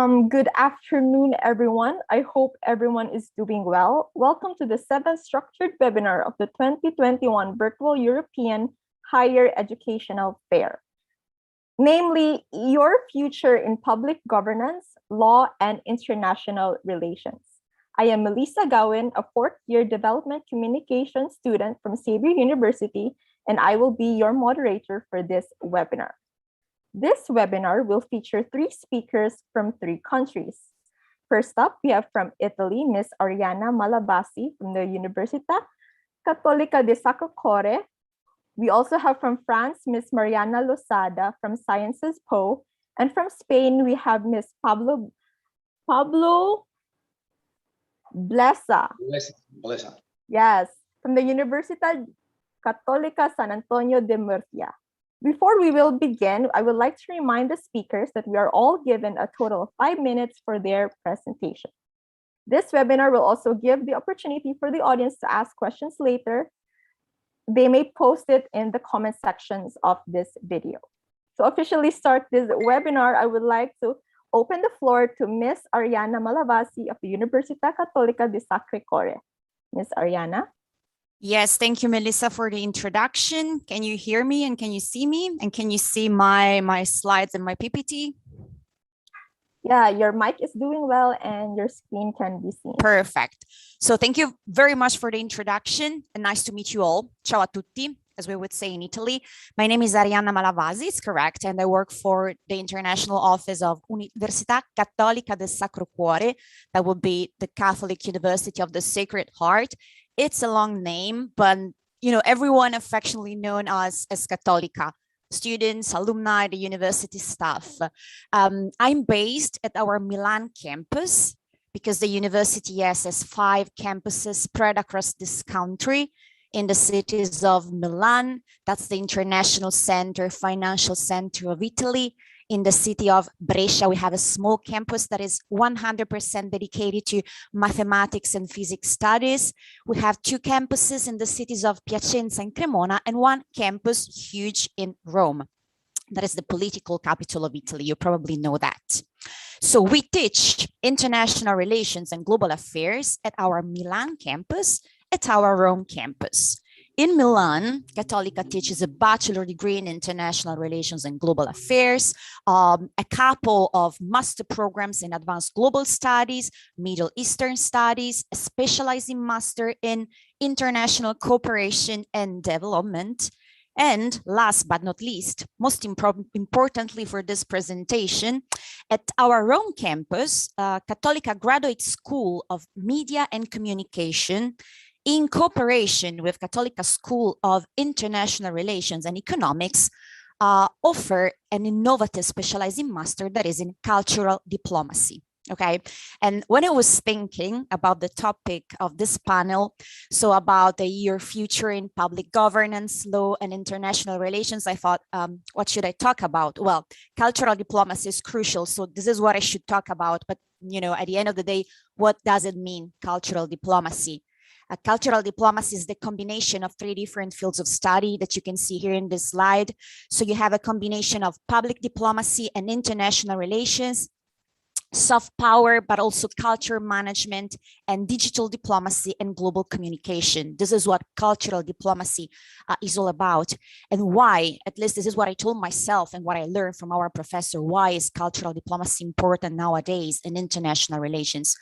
Good afternoon, everyone. I hope everyone is doing well. Welcome to the seventh structured webinar of the 2021 Virtual European Higher Educational Fair, namely Your Future in Public Governance, Law, and International Relations. I am Melissa Gowen, a fourth-year Development Communication student from Xavier University, and I will be your moderator for this webinar. This webinar will feature 3 speakers from 3 countries. First up, we have from Italy, Ms. Arianna Malavasi from the Universita Cattolica di Sacro Cuore. We also have from France, Ms. Mariana Losada from Sciences Po. And from Spain, we have Ms. Pablo Blesa. Yes, from the Universita Cattolica San Antonio de Murcia. Before we will begin, I would like to remind the speakers that we are all given a total of 5 minutes for their presentation. This webinar will also give the opportunity for the audience to ask questions later. They may post it in the comment sections of this video. To officially start this webinar, I would like to open the floor to Ms. Arianna Malavasi of the Universita Cattolica di Sacro Cuore. Ms. Arianna? Yes, thank you, Melissa, for the introduction. Can you hear me and can you see me? And can you see my slides and my PPT? Yeah, your mic is doing well and your screen can be seen. Perfect. So thank you very much for the introduction and nice to meet you all. Ciao a tutti, as we would say in Italy. My name is Arianna Malavasi, it's correct, and I work for the International Office of Università Cattolica del Sacro Cuore. That would be the Catholic University of the Sacred Heart. It's a long name, but everyone affectionately known as Cattolica, students, alumni, the university staff. I'm based at our Milan campus because the university has 5 campuses spread across this country in the cities of Milan, that's the international center, financial center of Italy. In the city of Brescia, we have a small campus that is 100% dedicated to mathematics and physics studies. We have 2 campuses in the cities of Piacenza and Cremona, and 1 campus huge in Rome. That is the political capital of Italy. You probably know that. So we teach international relations and global affairs at our Milan campus, at our Rome campus. In Milan, Cattolica teaches a bachelor degree in international relations and global affairs, a couple of master programs in advanced global studies, Middle Eastern studies, a specializing master in international cooperation and development. And last but not least, most importantly for this presentation, at our Rome campus, Cattolica Graduate School of Media and Communication, in cooperation with Cattolica School of International Relations and Economics, offer an innovative specializing master that is in cultural diplomacy. Okay, and when I was thinking about the topic of this panel, so about your future in public governance, law, and international relations, I thought, what should I talk about? Well, cultural diplomacy is crucial, so this is what I should talk about. But at the end of the day, what does it mean, cultural diplomacy? Cultural diplomacy is the combination of 3 different fields of study that you can see here in this slide. So you have a combination of public diplomacy and international relations, soft power, but also culture management and digital diplomacy and global communication. This is what cultural diplomacy is all about. And why, at least this is what I told myself and what I learned from our professor, why is cultural diplomacy important nowadays in international relations?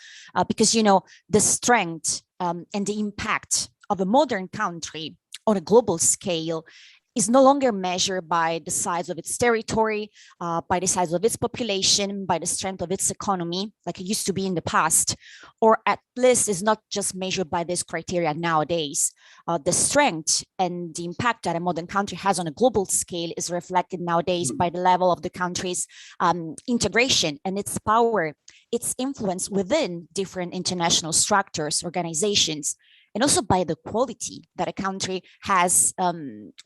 Because, the strength and the impact of a modern country on a global scale is no longer measured by the size of its territory, by the size of its population, by the strength of its economy, like it used to be in the past, or at least is not just measured by this criteria nowadays. The strength and the impact that a modern country has on a global scale is reflected nowadays by the level of the country's integration and its power, its influence within different international structures, organizations, and also by the quality that a country has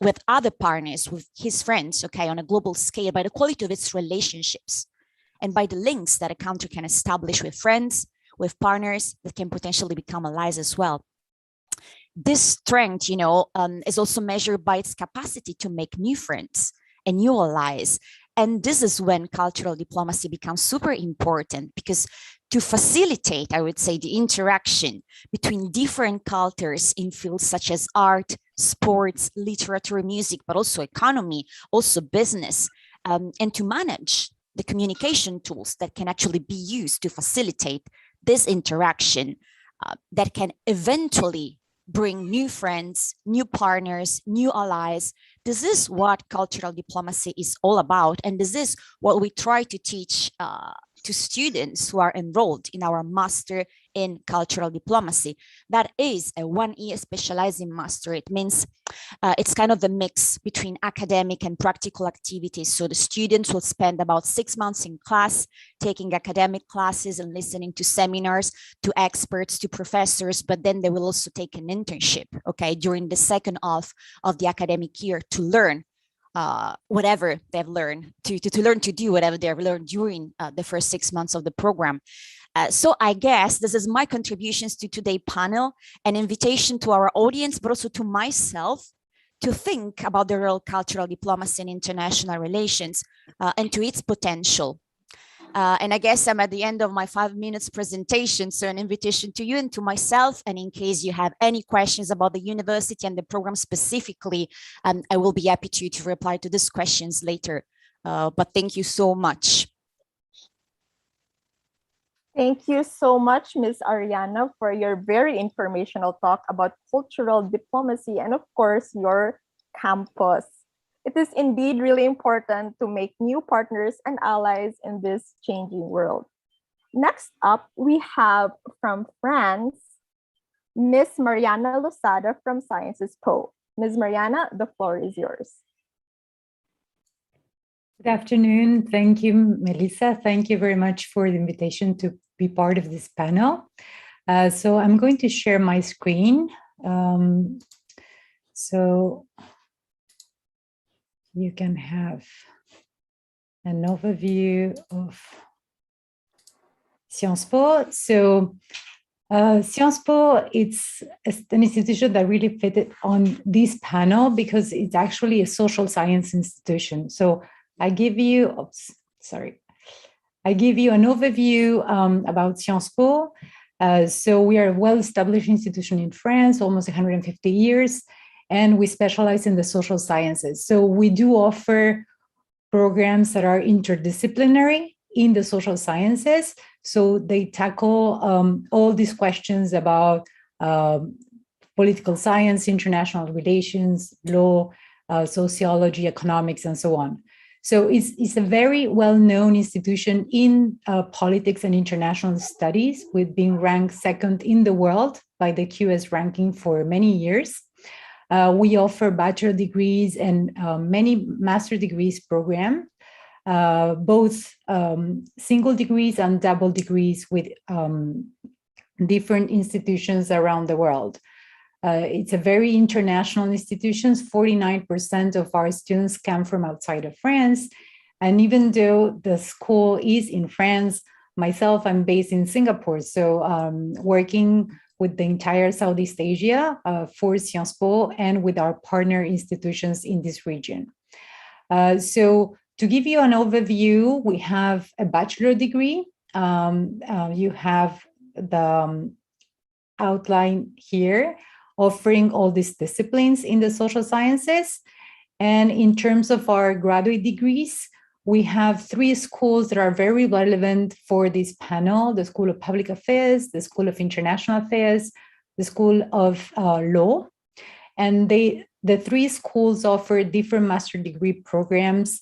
with other partners, with his friends, okay, on a global scale, by the quality of its relationships, and by the links that a country can establish with friends, with partners that can potentially become allies as well. This strength, is also measured by its capacity to make new friends and new allies. And this is when cultural diplomacy becomes super important, because to facilitate, I would say, the interaction between different cultures in fields such as art, sports, literature, music, but also economy, also business, and to manage the communication tools that can actually be used to facilitate this interaction that can eventually bring new friends, new partners, new allies. This is what cultural diplomacy is all about. And this is what we try to teach to students who are enrolled in our Master in Cultural Diplomacy. That is a 1 year specializing master. It means it's kind of the mix between academic and practical activities. So the students will spend about 6 months in class, taking academic classes and listening to seminars, to experts, to professors, but then they will also take an internship, okay, during the second half of the academic year to learn whatever they've learned, to learn to do whatever they've learned during the first 6 months of the program. So I guess this is my contributions to today's panel, an invitation to our audience, but also to myself, to think about the role of cultural diplomacy in international relations and to its potential. And I guess I'm at the end of my 5 minutes presentation, so an invitation to you and to myself. And in case you have any questions about the university and the program specifically, I will be happy to reply to these questions later. But thank you so much. Thank you so much, Ms. Ariana, for your very informational talk about cultural diplomacy and, of course, your campus. It is indeed really important to make new partners and allies in this changing world. Next up, we have from France, Ms. Mariana Losada from Sciences Po. Ms. Mariana, the floor is yours. Good afternoon. Thank you, Melissa. Thank you very much for the invitation to be part of this panel. So I'm going to share my screen. So you can have an overview of Sciences Po. So Sciences Po, it's an institution that really fitted on this panel because it's actually a social science institution. So I give you an overview about Sciences Po. So we are a well-established institution in France, almost 150 years, and we specialize in the social sciences. So we do offer programs that are interdisciplinary in the social sciences. So they tackle all these questions about political science, international relations, law, sociology, economics, and so on. So it's a very well-known institution in politics and international studies, with being ranked second in the world by the QS ranking for many years. We offer bachelor degrees and many master degrees program, both single degrees and double degrees with different institutions around the world. It's a very international institution. 49% of our students come from outside of France. And even though the school is in France, myself, I'm based in Singapore. So working with the entire Southeast Asia for Sciences Po and with our partner institutions in this region. So to give you an overview, we have a bachelor degree. You have the outline here, offering all these disciplines in the social sciences. And in terms of our graduate degrees, we have 3 schools that are very relevant for this panel: the School of Public Affairs, the School of International Affairs, the School of Law. And the 3 schools offer different master degree programs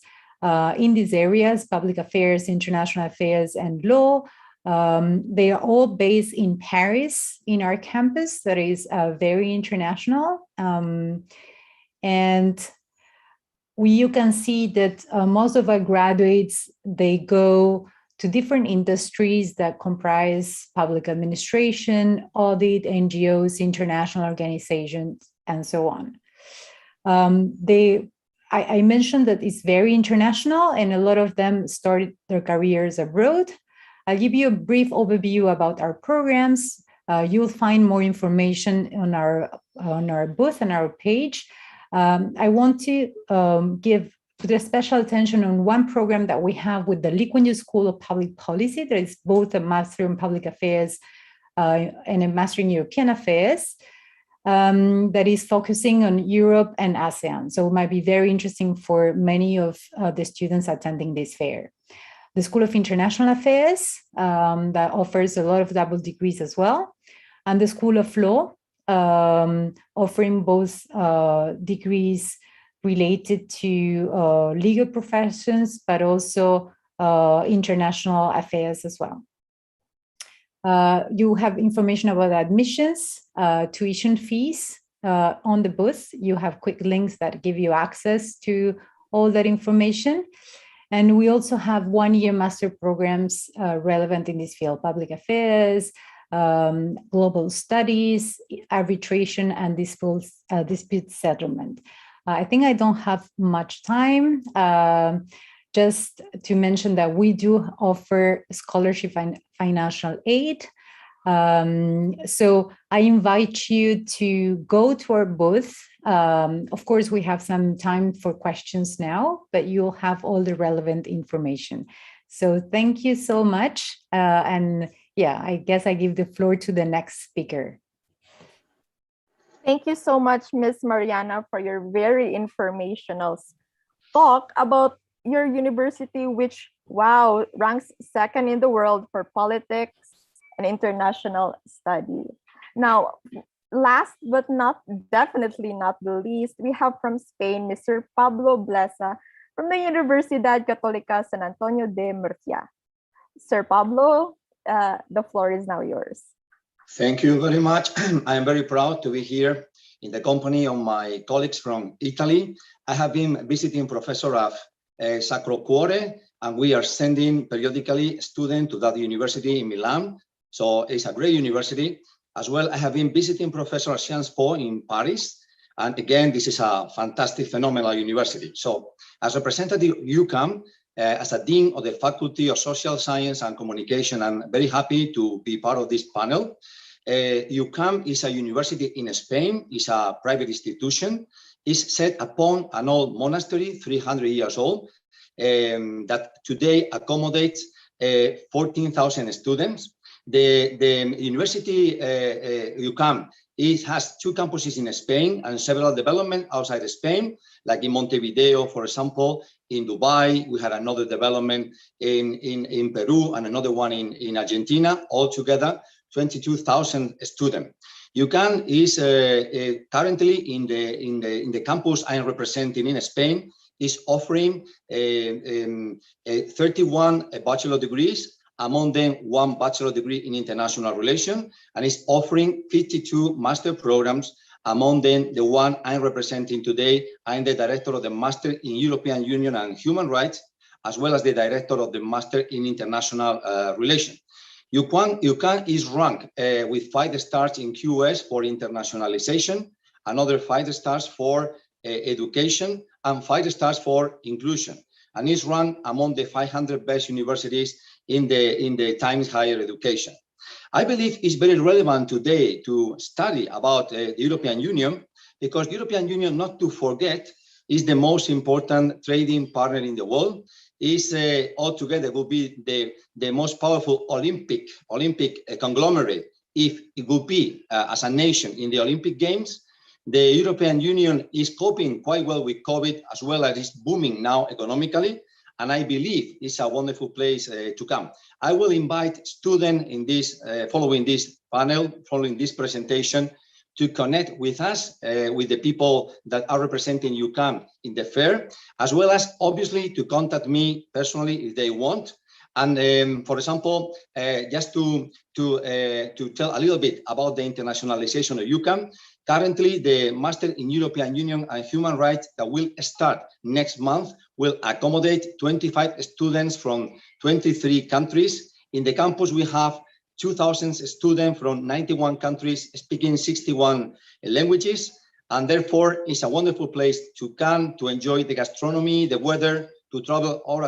in these areas: public affairs, international affairs, and law. They are all based in Paris, in our campus that is very international. And you can see that most of our graduates, they go to different industries that comprise public administration, audit, NGOs, international organizations, and so on. I mentioned that it's very international, and a lot of them started their careers abroad. I'll give you a brief overview about our programs. You'll find more information on our booth and our page. I want to give put a special attention on one program that we have with the Lee Kuan Yew School of Public Policy. That is both a Master in Public Affairs and a Master in European Affairs. That is focusing on Europe and ASEAN. So it might be very interesting for many of the students attending this fair. The School of International Affairs, that offers a lot of double degrees as well. And the School of Law, offering both degrees related to legal professions, but also international affairs as well. You have information about admissions, tuition fees on the booth. You have quick links that give you access to all that information. And we also have one-year master programs relevant in this field: public affairs, global studies, arbitration, and dispute settlement. I think I don't have much time. Just to mention that we do offer scholarship and financial aid. So I invite you to go to our booth. Of course, we have some time for questions now, but you'll have all the relevant information. So thank you so much. And yeah, I guess I give the floor to the next speaker. Thank you so much, Ms. Mariana, for your very informational talk about your university, which, wow, ranks second in the world for politics and international study. Now, last but definitely not the least, we have from Spain, Mr. Pablo Blesa from the Universidad Cattolica San Antonio de Murcia. Sir Pablo, the floor is now yours. Thank you very much. I am very proud to be here in the company of my colleagues from Italy. I have been visiting Professor of Sacro Cuore, and we are sending periodically students to that university in Milan. So it's a great university. As well, I have been visiting Professor Sciences Po in Paris. And again, this is a fantastic, phenomenal university. So as representative of UCAM, as a dean of the Faculty of Social Science and Communication, I'm very happy to be part of this panel. UCAM is a university in Spain, it's a private institution. Is set upon an old monastery, 300 years old, that today accommodates 14,000 students. The university, UCAM, has two campuses in Spain and several developments outside Spain, like in Montevideo, for example. In Dubai, we had another development in Peru and another one in Argentina, altogether 22,000 students. UCAM is currently in the campus I am representing in Spain, is offering 31 bachelor degrees, among them one bachelor degree in international relations, and is offering 52 master programs, among them the one I'm representing today. I'm the director of the Master in European Union and Human Rights, as well as the director of the Master in International Relations. UCAM is ranked with 5 stars in QS for internationalization, another 5 stars for education, and 5 stars for inclusion, and is ranked among the 500 best universities in the Times Higher Education. I believe it's very relevant today to study about the European Union, because the European Union, not to forget, is the most important trading partner in the world. Is altogether will be the most powerful Olympic conglomerate if it will be as a nation in the Olympic Games. The European Union is coping quite well with COVID, as well as it's booming now economically, and I believe it's a wonderful place to come. I will invite students in this following this panel, following this presentation, to connect with us, with the people that are representing UCAM in the fair, as well as obviously to contact me personally if they want. And for example, just to tell a little bit about the internationalization of UCAM, currently the Master in European Union and Human Rights that will start next month will accommodate 25 students from 23 countries. In the campus, we have 2,000 students from 91 countries speaking 61 languages, and therefore it's a wonderful place to come to enjoy the gastronomy, the weather, to travel all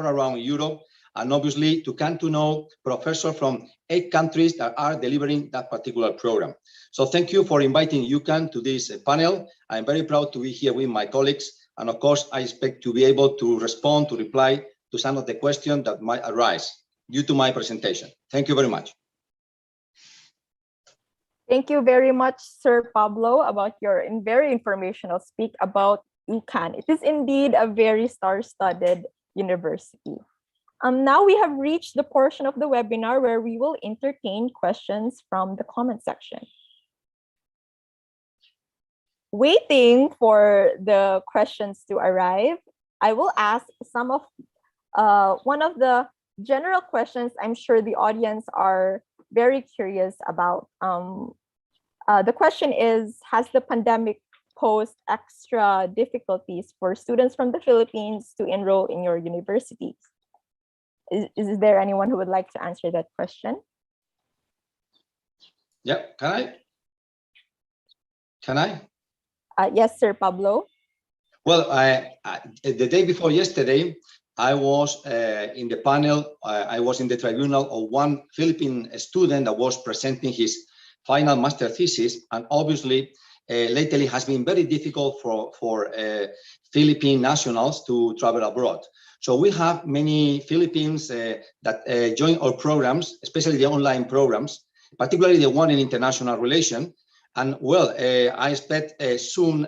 around Europe, and obviously to come to know professors from 8 countries that are delivering that particular program. So thank you for inviting UCAM to this panel. I'm very proud to be here with my colleagues, And of course, I expect to be able to respond, to reply to some of the questions that might arise due to my presentation. Thank you very much. Thank you very much, Sir Pablo, about your very informational speak about UCAM. It is indeed a very star-studded university. Now we have reached the portion of the webinar where we will entertain questions from the comment section. Waiting for the questions to arrive, I will ask some of one of the general questions I'm sure the audience are very curious about. The question is, has the pandemic posed extra difficulties for students from the Philippines to enroll in your universities? Is there anyone who would like to answer that question? Yeah, can I? Yes, Sir Pablo. Well, the day before yesterday, I was in the panel, I was in the tribunal of one Philippine student that was presenting his final master thesis, and obviously lately has been very difficult for Philippine nationals to travel abroad. So we have many Philippines that join our programs, especially the online programs, particularly the one in international relation. And well, I expect soon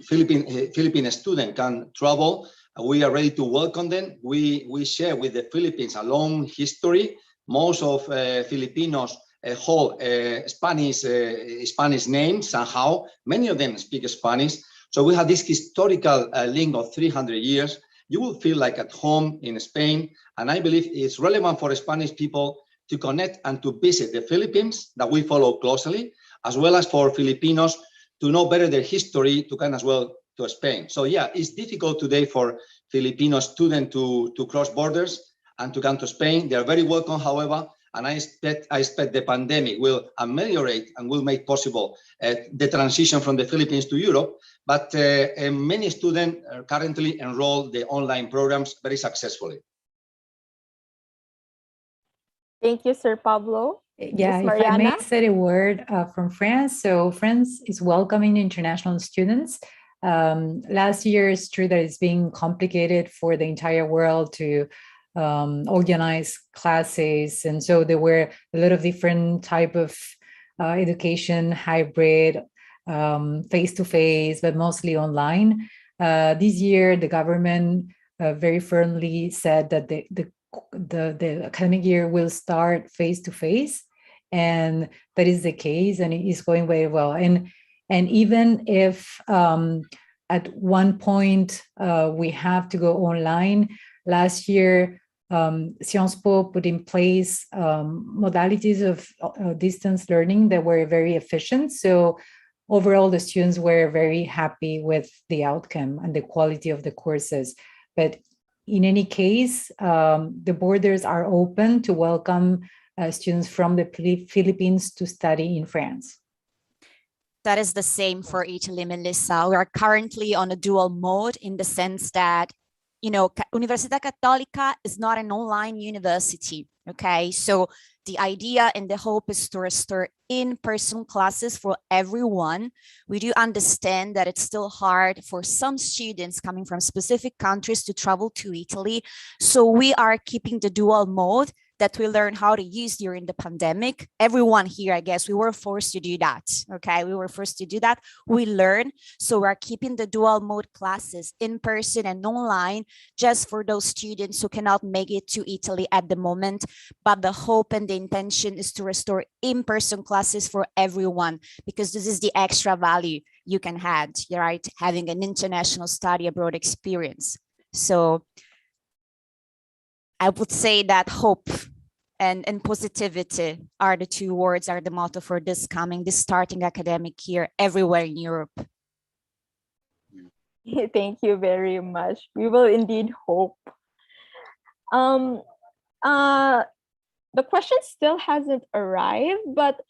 Philippine student can travel. We are ready to welcome them. We share with the Philippines a long history. Most of Filipinos hold Spanish names somehow. Many of them speak Spanish. So we have this historical link of 300 years. You will feel like at home in Spain. And I believe it's relevant for Spanish people to connect and to visit the Philippines that we follow closely, as well as for Filipinos to know better their history, to come as well to Spain. So yeah, it's difficult today for Filipino students to cross borders and to come to Spain. They are very welcome, however, and I expect the pandemic will ameliorate and will make possible the transition from the Philippines to Europe. But many students are currently enrolled the online programs very successfully. Thank you, Sir Pablo. Yeah, Ms. if I may Mariana? say a word from France. So France is welcoming international students. Last year, it's true that it's being complicated for the entire world to organize classes. And so there were a lot of different type of education, hybrid, face-to-face, but mostly online. This year, the government very firmly said that the academic year will start face-to-face, and that is the case, and it is going very well. And even if at one point we have to go online, last year Sciences Po put in place modalities of distance learning that were very efficient. So overall, the students were very happy with the outcome and the quality of the courses. But in any case, the borders are open to welcome students from the Philippines to study in France. That is the same for Italy, Melissa. We are currently on a dual mode in the sense that, you know, Universita Cattolica is not an online university, okay? So the idea and the hope is to restore in-person classes for everyone. We do understand that it's still hard for some students coming from specific countries to travel to Italy. So we are keeping the dual mode that we learned how to use during the pandemic. Everyone here, I guess, we were forced to do that, okay? We were forced to do that. We learned, so we're keeping the dual mode classes in person and online just for those students who cannot make it to Italy at the moment. But the hope and the intention is to restore in-person classes for everyone, because this is the extra value you can have, right? Having an international study abroad experience. So I would say that hope and positivity are the two words, are the motto for this starting academic year everywhere in Europe. Thank you very much. We will indeed hope. The question still hasn't arrived, but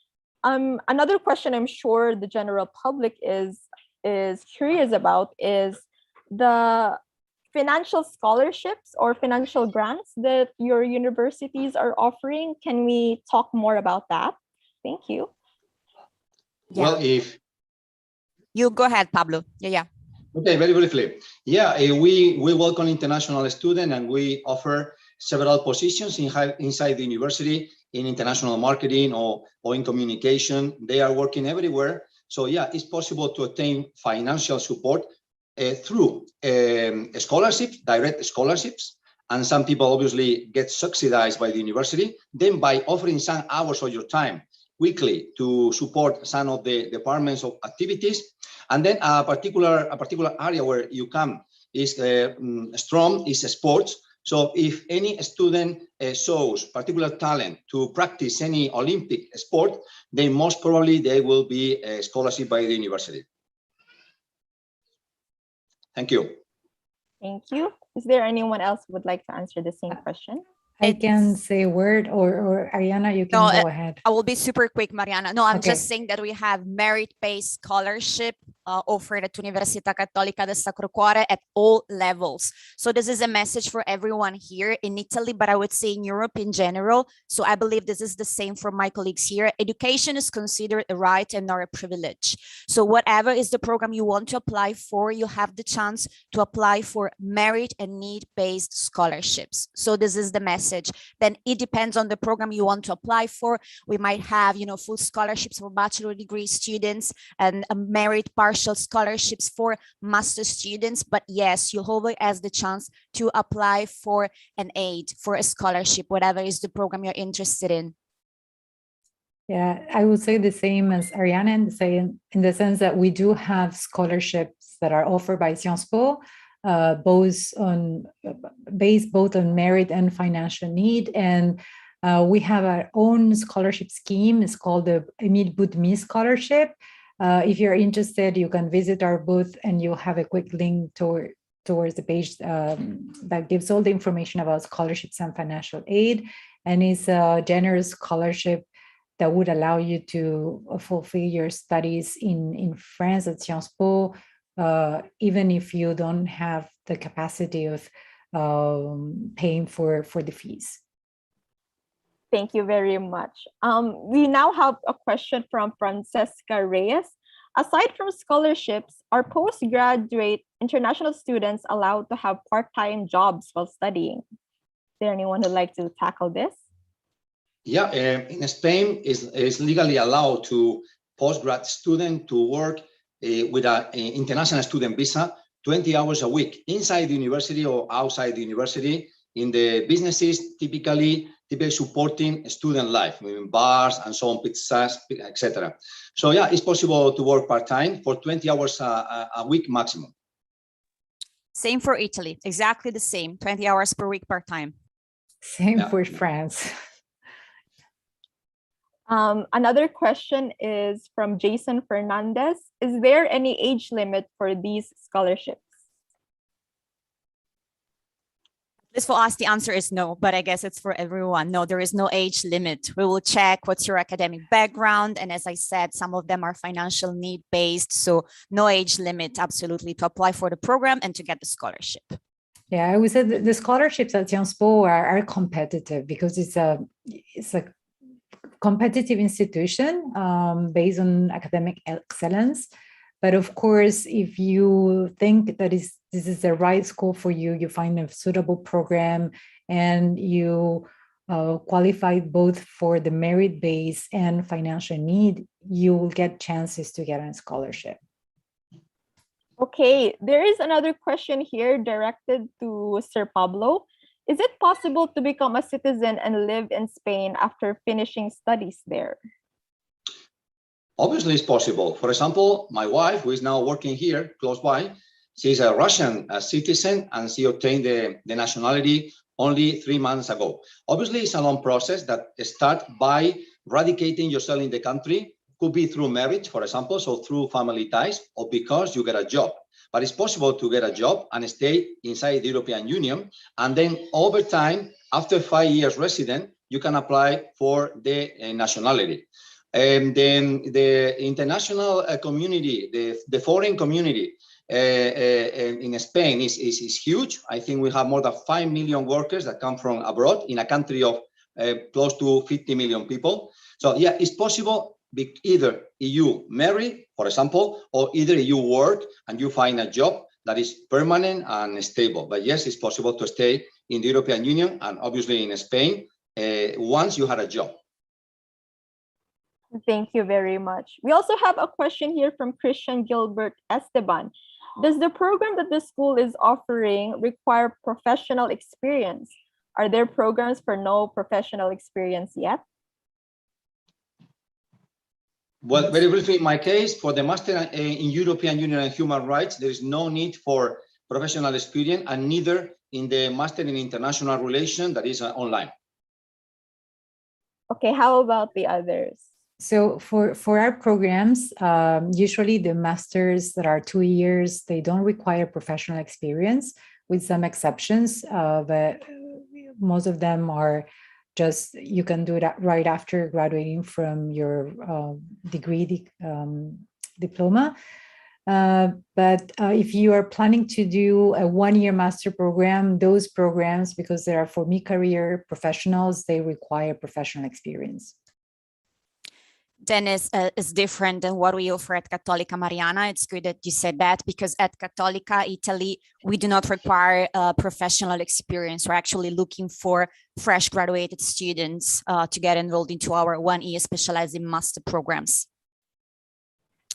another question I'm sure the general public is curious about is the financial scholarships or financial grants that your universities are offering. Can we talk more about that? Thank you. Yeah. Well, if you go ahead, Pablo. Yeah. Okay, very briefly. Yeah, we welcome international students and we offer several positions inside the university in international marketing or in communication. They are working everywhere. So yeah, it's possible to obtain financial support through scholarships, direct scholarships. And some people obviously get subsidized by the university. Then by offering some hours of your time weekly to support some of the departments of activities. And then a particular area where UCAM is strong is sports. So if any student shows particular talent to practice any Olympic sport, then most probably they will be a scholarship by the university. Thank you. Thank you. Is there anyone else who would like to answer the same question? I can say a word, or Ariana, you can go ahead. I will be super quick, Mariana. No, I'm Okay. just saying that we have merit-based scholarship offered at Universita Cattolica del Sacro Cuore at all levels. So this is a message for everyone here in Italy, but I would say in Europe in general. So I believe this is the same for my colleagues here. Education is considered a right and not a privilege. So whatever is the program you want to apply for, you have the chance to apply for merit and need-based scholarships. So this is the message. Then it depends on the program you want to apply for. We might have, full scholarships for bachelor degree students and a merit partial scholarships for master students. But yes, you always have the chance to apply for an aid, for a scholarship, whatever is the program you're interested in. Yeah, I would say the same as Ariana, and say in the sense that we do have scholarships that are offered by Sciences Po, based both on merit and financial need. And we have our own scholarship scheme. It's called the Emile Boudmy Scholarship. If you're interested, you can visit our booth and you'll have a quick link towards the page that gives all the information about scholarships and financial aid. And it's a generous scholarship that would allow you to fulfill your studies in France at Sciences Po, even if you don't have the capacity of paying for the fees. Thank you very much. We now have a question from Francesca Reyes. Aside from scholarships, are postgraduate international students allowed to have part-time jobs while studying? Is there anyone who'd like to tackle this? Yeah, in Spain, is legally allowed to postgrad student to work with an international student visa 20 hours a week inside the university or outside the university in the businesses typically supporting student life, bars and so on, pizzas, etc. So yeah, it's possible to work part-time for 20 hours a week maximum. Same for Italy, exactly the same, 20 hours per week part-time. Same for France. Another question is from Jason Fernandez. Is there any age limit for these scholarships? For us, the answer is no, but I guess it's for everyone. No, there is no age limit. We will check what's your academic background. And as I said, some of them are financial need based. So no age limit, absolutely, to apply for the program and to get the scholarship. Yeah, I would say the scholarships at Sciences Po are competitive because it's a competitive institution based on academic excellence. But of course, if you think that this is the right school for you, you find a suitable program and you qualify both for the merit base and financial need, you will get chances to get a scholarship. Okay, there is another question here directed to Sir Pablo. Is it possible to become a citizen and live in Spain after finishing studies there? Obviously, it's possible. For example, my wife, who is now working here close by, she's a Russian citizen and she obtained the nationality only 3 months ago. Obviously, it's a long process that starts by radicating yourself in the country. Could be through marriage, for example, so through family ties, or because you get a job. But it's possible to get a job and stay inside the European Union. And then over time, after 5 years resident, you can apply for the nationality. And then the international community, the foreign community in Spain is huge. I think we have more than 5 million workers that come from abroad in a country of close to 50 million people. So yeah, it's possible. either you marry, for example, or either you work and you find a job that is permanent and stable. But yes, it's possible to stay in the European Union and obviously in Spain once you had a job. Thank you very much. We also have a question here from Christian Gilbert Esteban. Does the program that the school is offering require professional experience? Are there programs for no professional experience yet? Well, very briefly, in my case, for the Master in European Union and Human Rights, there is no need for professional experience, and neither in the Master in International Relations that is online. Okay, how about the others? So for our programs, usually the masters that are 2 years, they don't require professional experience, with some exceptions. But most of them are just, you can do that right after graduating from your degree diploma. But if you are planning to do a 1-year master program, those programs, because they are for mid-career professionals, they require professional experience. Then is different than what we offer at Cattolica, Mariana. It's good that you said that, because at Cattolica, Italy, we do not require professional experience. We're actually looking for fresh graduated students to get enrolled into our 1-year specializing master programs.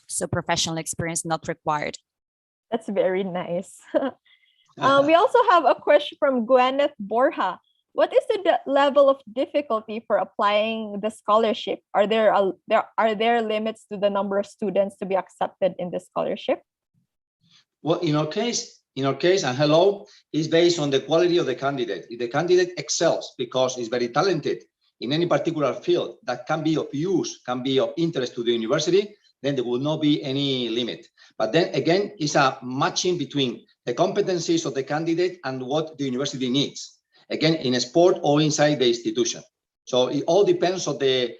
So professional experience not required. That's very nice. We also have a question from Gwyneth Borja. What is the level of difficulty for applying the scholarship? Are there limits to the number of students to be accepted in the scholarship? Well, in our case, and hello, is based on the quality of the candidate. If the candidate excels because he's very talented in any particular field that can be of use, can be of interest to the university, then there will not be any limit. But then again, it's a matching between the competencies of the candidate and what the university needs. Again, in a sport or inside the institution. So it all depends on the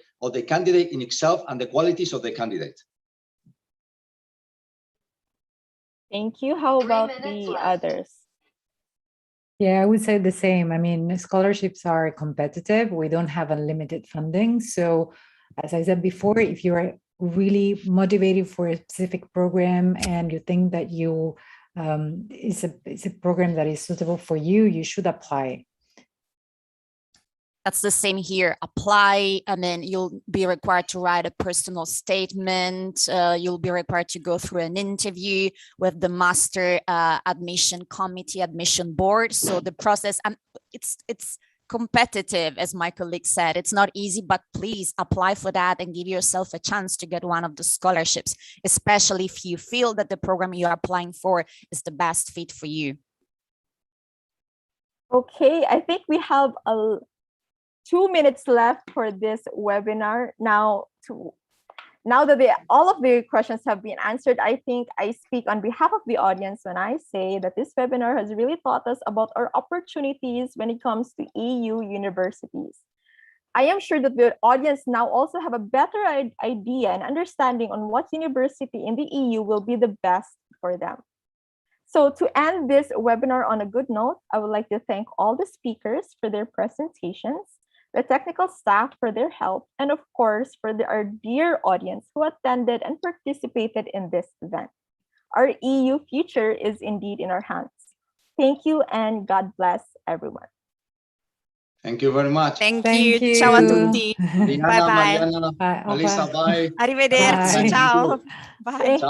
candidate in itself and the qualities of the candidate. Thank you. How about the others? Yeah, I would say the same. I mean, scholarships are competitive. We don't have unlimited funding. So as I said before, if you are really motivated for a specific program and you think that it's a program that is suitable for you, you should apply. That's the same here. Apply, and then you'll be required to write a personal statement. You'll be required to go through an interview with the master admission committee, admission board. So the process, it's competitive, as my colleague said. It's not easy, but please apply for that and give yourself a chance to get one of the scholarships, especially if you feel that the program you're applying for is the best fit for you. Okay, I think we have 2 minutes left for this webinar. Now that all of the questions have been answered, I think I speak on behalf of the audience when I say that this webinar has really taught us about our opportunities when it comes to EU universities. I am sure that the audience now also have a better idea and understanding on what university in the EU will be the best for them. So to end this webinar on a good note, I would like to thank all the speakers for their presentations, the technical staff for their help, and of course, for our dear audience who attended and participated in this event. Our EU future is indeed in our hands. Thank you and God bless everyone. Thank you very much. Thank Thank you. you. Ciao a tutti. Diana, Bye bye. Mariana, Bye. Melissa, bye. Arrivederci. Bye. Ciao. Bye. Ciao.